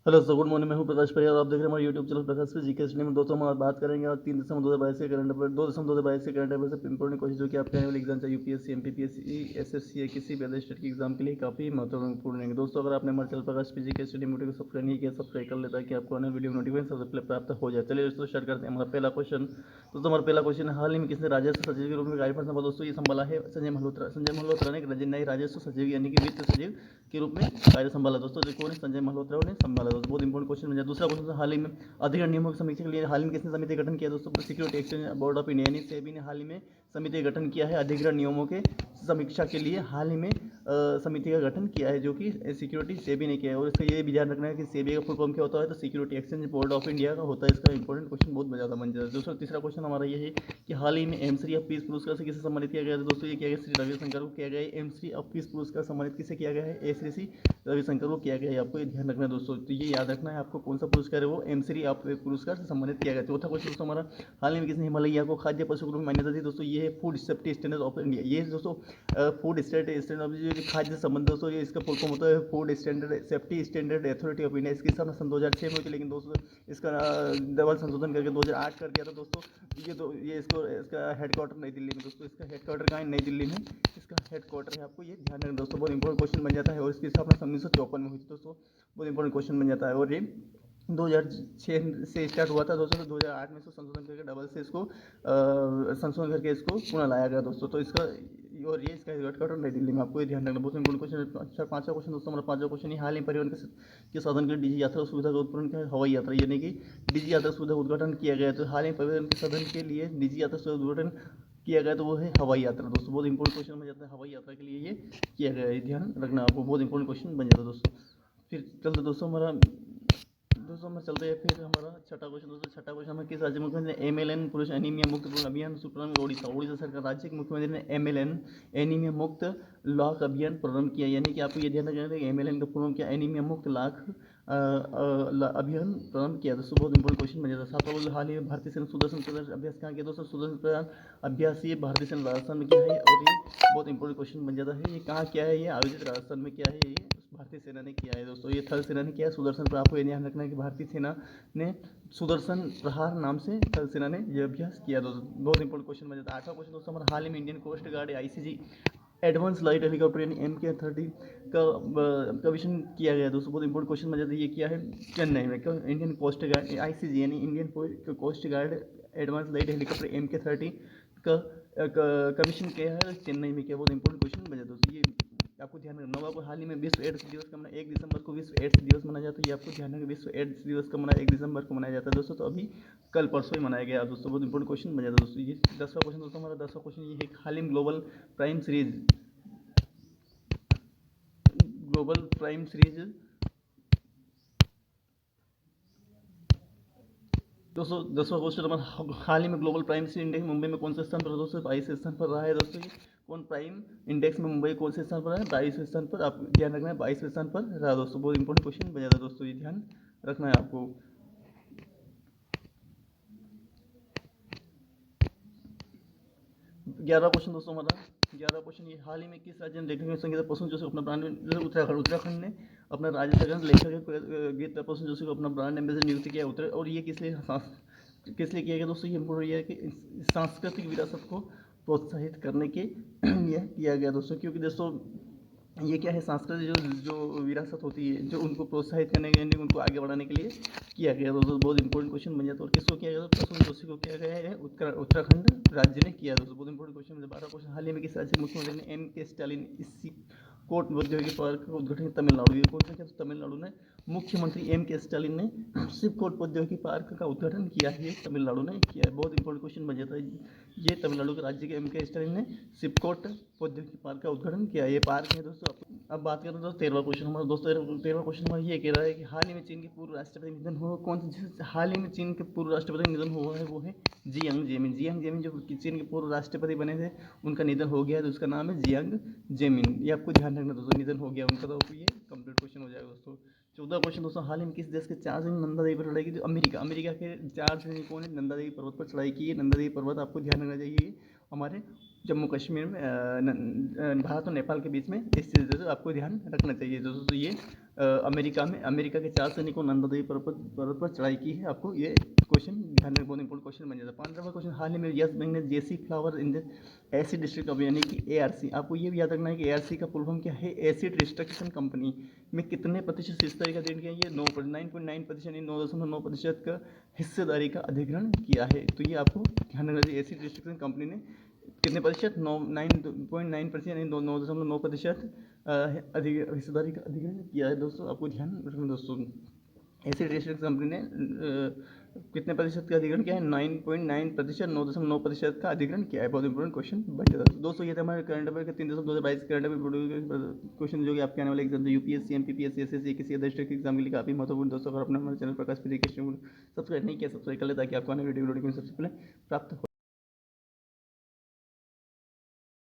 Hello sir, good morning. मैं हूं प्रकाश परियार और आप देख रहे हैं हमारे यूट्यूब चैनल प्रकाश पे जीके स्टडी में। दोस्तों हम आज बात करेंगे आज 3 दिसंबर 2022 के करंट अफेयर 2 दिसंबर 2022 के करंट अफेयर से इंपॉर्टेंट क्वेश्चन जो कि आपके आने वाले एग्जाम चाहे यूपीएससी एमपीपीएससी एसएससी या किसी भी अदर स्टेट के एग्जाम के लिए काफी महत्वपूर्ण है। दोस्तों अगर आपने हमारे चैनल प्रकाश पे जीके स्टडी वीडियो को सब्सक्राइब नहीं किया, सब्सक्राइब कर लेता है कि आपको आने वीडियो नोटिफिकेशन सबसे पहले प्राप्त हो जाए। चलिए दोस्तों स्टार्ट करते हैं हमारा पहला क्वेश्चन। दोस्तों हमारा पहला क्वेश्चन है, हाल ही में किसने राजस्व सचिव के रूप में कार्यभार संभाला? दोस्तों ये संभाला है संजय मल्होत्रा। संजय मल्होत्रा ने नए राजस्व सचिव यानी कि वित्त सचिव के रूप में कार्य संभाला। दोस्तों जो कौन है? संजय मल्होत्रा ने संभाला। दोस्तों बहुत इंपॉर्टेंट क्वेश्चन बन जाए। दूसरा क्वेश्चन, हाल ही में अधिग्रहण नियमों की समीक्षा के लिए हाल ही में किसने समिति का गठन किया? दोस्तों security exchange board of India यानी सेबी ने हाल ही में समिति का गठन किया है अधिग्रहण नियमों के समीक्षा के लिए। हाल ही में समिति का गठन किया है जो कि सिक्योरिटी सेबी ने किया है। और इसका ये भी ध्यान रखना है कि सेबी का फुल फॉर्म क्या होता है, तो security exchange board of India का होता है। इसका इंपॉर्टेंट क्वेश्चन बहुत ज़्यादा बन जाता है। दूसरा तीसरा क्वेश्चन हमारा ये है कि हाल ही में एमश्री ऑफ पीस पुरस्कार से किसे सम्मानित किया गया था? दोस्तों ये किया गया श्री रविशंकर को किया गया है। एमश्री ऑफ पीस पुरस्कार सम्मानित किसे किया गया है? ए श्री रविशंकर को किया गया है। आपको ये ध्यान रखना है दोस्तों, तो ये याद रखना है आपको कौन सा पुरस्कार है वो एमश्री ऑफ पुरस्कार से सम्मानित किया गया। चौथा क्वेश्चन दोस्तों हमारा, हाल ही में किसने हिमालय को खाद्य पशु के रूप में मान्यता दी? दोस्तों ये है food safety standard of India. ये दोस्तों फूड स्टैंडर्ड ऑफ जो खाद्य संबंध दोस्तों ये इसका फुल फॉर्म होता है food standard safety standard authority of India. इसकी स्थापना सन 2006 में हुई थी, लेकिन दोस्तों इसका डबल संशोधन करके 2008 कर दिया था दोस्तों। ये इसका हेडक्वार्टर नई दिल्ली में। दोस्तों इसका हेडक्वार्टर कहाँ है? नई दिल्ली में इसका हेडक्वार्टर है। आपको ये ध्यान रखना दोस्तों, बहुत इंपॉर्टेंट क्वेश्चन बन जाता है। और इसकी स्थापना 1954 में हुई थी दोस्तों। बहुत इंपॉर्टेंट क्वेश्चन बन जाता है। और ये 2006 से स्टार्ट हुआ था दोस्तों, तो 2008 में इसको संशोधन करके डबल से इसको संशोधन करके इसको पुनः लाया गया दोस्तों। तो इसका और ये इसका हेडक्वार्टर नई दिल्ली में। आपको ये ध्यान रखना, बहुत इंपॉर्टेंट क्वेश्चन। अच्छा पांचवा क्वेश्चन दोस्तों हमारा पांचवा क्वेश्चन है, हाल ही परिवहन के साधन के लिए डिजी यात्रा सुविधा का उत्पादन क्या है? हवाई यात्रा, यानी कि डिजी यात्रा सुविधा उद्घाटन किया गया। तो हाल ही परिवहन के साधन के लिए डिजी यात्रा सुविधा उद्घाटन किया गया, तो वो है हवाई यात्रा। दोस्तों बहुत इंपॉर्टेंट क्वेश्चन बन जाता है, हवाई यात्रा के लिए ये किया गया है। ध्यान रखना आपको, बहुत इंपॉर्टेंट क्वेश्चन बन जाता है दोस्तों। फिर चलते दोस्तों चलते हैं फिर हमारा छठा क्वेश्चन। दोस्तों छठा क्वेश्चन हमें, किस राज्य मुख्यमंत्री ने एमएलएन पुरुष एनीमिया मुक्त अभियान शुरू प्रारंभ? उड़ीसा सरकार राज्य के मुख्यमंत्री ने एमएलएन एनीमिया मुक्त लाख अभियान प्रारंभ किया। यानी कि आपको ये ध्यान रखना है कि एमएलएन का पूर्ण क्या? एनीमिया मुक्त लाख अभियान प्रारंभ किया। दोस्तों बहुत इंपॉर्टेंट क्वेश्चन बन जाता है। सातवां बोल, हाल ही में भारतीय सेना सुदर्शन प्रयाण अभ्यास कहाँ किया? दोस्तों सुदर्शन प्रयाण अभ्यास ये भारतीय सेना राजस्थान में किया है। और ये बहुत इंपॉर्टेंट क्वेश्चन बन जाता है, ये कहाँ किया है? ये आयोजित राजस्थान में किया है, ये भारतीय सेना ने किया है दोस्तों। ये थल सेना ने किया है सुदर्शन पर। आपको ये ध्यान रखना है कि भारतीय सेना ने सुदर्शन प्रहार नाम से थल सेना ने यह अभ्यास किया दोस्तों। बहुत इंपॉर्टेंट क्वेश्चन बन जाता है। आठवां क्वेश्चन दोस्तों हमारा, हाल ही में Indian coast guard ICG advance light helicopter यानी MK-30 का कमीशन किया गया दोस्तों। बहुत इंपॉर्टेंट क्वेश्चन बन जाता है, ये किया है चेन्नई में। क्यों? इंडियन कोस्ट गार्ड आईसीजी यानी Indian coast guard advance light helicopter MK-30 का कमीशन किया है चेन्नई में किया। बहुत इंपॉर्टेंट क्वेश्चन बन जाता है दोस्तों, ये आपको ध्यान रखना होगा। आपको हाल ही में विश्व एड्स दिवस का मनाया 1 दिसंबर को विश्व एड्स दिवस मनाया जाता है। ये आपको ध्यान रखना, विश्व एड्स दिवस का मनाया 1 दिसंबर को मनाया जाता है दोस्तों। तो अभी कल परसों ही मनाया गया दोस्तों। बहुत इंपॉर्टेंट क्वेश्चन बन जाता है दोस्तों। ये 10वां क्वेश्चन दोस्तों हमारा 10वां क्वेश्चन ये है, हाल ही में ग्लोबल प्राइम सीरीज दोस्तों 10वां क्वेश्चन हमारा, हाल ही में ग्लोबल प्राइम इंडेक्स मुंबई में कौन से स्थान पर है? दोस्तों 22 स्थान पर रहा है दोस्तों। ये कौन प्राइम इंडेक्स में मुंबई कौन से स्थान पर है? 22 स्थान पर। आप ध्यान रखना है 22 स्थान पर रहा दोस्तों। बहुत इंपॉर्टेंट क्वेश्चन बन जाता है दोस्तों, ये ध्यान रखना है आपको। 11वां क्वेश्चन दोस्तों हमारा, 11वां क्वेश्चन ये, हाल ही में किस राज्य ने लेखक संगीत प्रसून जोशी को अपना ब्रांड, उत्तराखंड ने अपना राज्य सरकार ने लेखक गीत प्रसून जोशी को अपना ब्रांड एम्बेसडर नियुक्त किया और ये किस लिए किया गया दोस्तों? ये इम्पोर्टेंट ये है कि सांस्कृतिक विरासत को प्रोत्साहित करने के लिए किया गया दोस्तों। क्योंकि दोस्तों ये क्या है, सांस्कृतिक जो विरासत होती है, जो उनको प्रोत्साहित करने के लिए, उनको आगे बढ़ाने के लिए किया गया दोस्तों। बहुत इंपॉर्टेंट क्वेश्चन बन जाता है। और किसको किया गया? प्रसून जोशी को किया गया है, उत्तराखंड राज्य ने किया दोस्तों। बहुत इंपॉर्टेंट क्वेश्चन है। 12वां क्वेश्चन, हाल ही में किस राज्य के मुख्यमंत्री ने MK स्टालिन इसी कोट औद्योगिक पार्क का उद्घाटन? तमिलनाडु। ये कौन सा क्या? तमिलनाडु ने मुख्यमंत्री MK स्टालिन ने सिपकोट औद्योगिक पार्क का उद्घाटन किया है, तमिलनाडु ने किया है। बहुत इंपॉर्टेंट क्वेश्चन बन जाता है। ये तमिलनाडु के राज्य के MK स्टालिन ने सिपकोट औद्योगिक पार्क का उद्घाटन किया। ये पार्क है दोस्तों। अब बात करें तो 13वां क्वेश्चन हमारा दोस्तों, 13वां क्वेश्चन हमारा ये कह रहा है कि हाल ही में चीन के पूर्व राष्ट्रपति निधन हुआ कौन से? हाल ही में चीन के पूर्व राष्ट्रपति निधन हुआ है वो है जियांग जेमिन। जियांग जेमिन जो चीन के पूर्व राष्ट्रपति बने थे, उनका निधन हो गया है, तो उसका नाम है जियांग जेमिन। ये आपको ध्यान रखना दोस्तों, निधन हो गया उनका, तो ये कंप्लीट क्वेश्चन हो जाएगा दोस्तों। 14वां क्वेश्चन दोस्तों, हाल ही में किस देश के 4 जन नंदा देवी पर चढ़ाई की? तो अमेरिका के 4 सैनिकों ने नंदा देवी पर्वत पर चढ़ाई की है। नंदा देवी पर्वत आपको ध्यान रखना चाहिए, हमारे जम्मू कश्मीर में भारत और नेपाल के बीच में स्थित है, तो आपको ध्यान रखना चाहिए दोस्तों। तो ये अमेरिका के 4 सैनिकों ने नंदा देवी पर्वत पर चढ़ाई की है। आपको ये क्वेश्चन ध्यान में, बहुत इंपॉर्टेंट क्वेश्चन बन जाता है। 15वां क्वेश्चन, हाल ही में यस बैंक ने JC flower in the acid district of, यानी कि एआरसी, आपको ये भी याद रखना है कि एआरसी का फुल फॉर्म क्या है, एसिड रिस्ट्रक्शन कंपनी में कितने प्रतिशत हिस्सेदारी का अधिग्रहण किया, ये 9.9% यानी 9.9% का हिस्सेदारी का अधिग्रहण किया है। तो ये आपको ध्यान रखना चाहिए, एसिड रिस्ट्रक्शन कंपनी ने कितने प्रतिशत, 9.9% यानी 9.9% हिस्सेदारी का अधिग्रहण किया है। दोस्तों आपको ध्यान रखना दोस्तों, एसिड रिस्ट्रक्शन कंपनी ने कितने प्रतिशत का अधिग्रहण किया है, 9.9%, 9.9% का अधिग्रहण किया है। बहुत इंपॉर्टेंट क्वेश्चन बन जाता है दोस्तों। ये थे हमारे करंट अफेयर के 3 दिसंबर 2022 करंट अफेयर क्वेश्चन, जो कि आपके आने वाले एग्जाम, यूपीएससी, एमपीपीएससी, एसएससी, किसी अदर स्टेट के एग्जाम के लिए काफी महत्वपूर्ण दोस्तों। अगर अपने हमारे चैनल प्रकाश पी सब्सक्राइब नहीं किया, सब्सक्राइब कर ले, ताकि आपको आने वाली वीडियो नोटिफिकेशन सबसे पहले प्राप्त हो।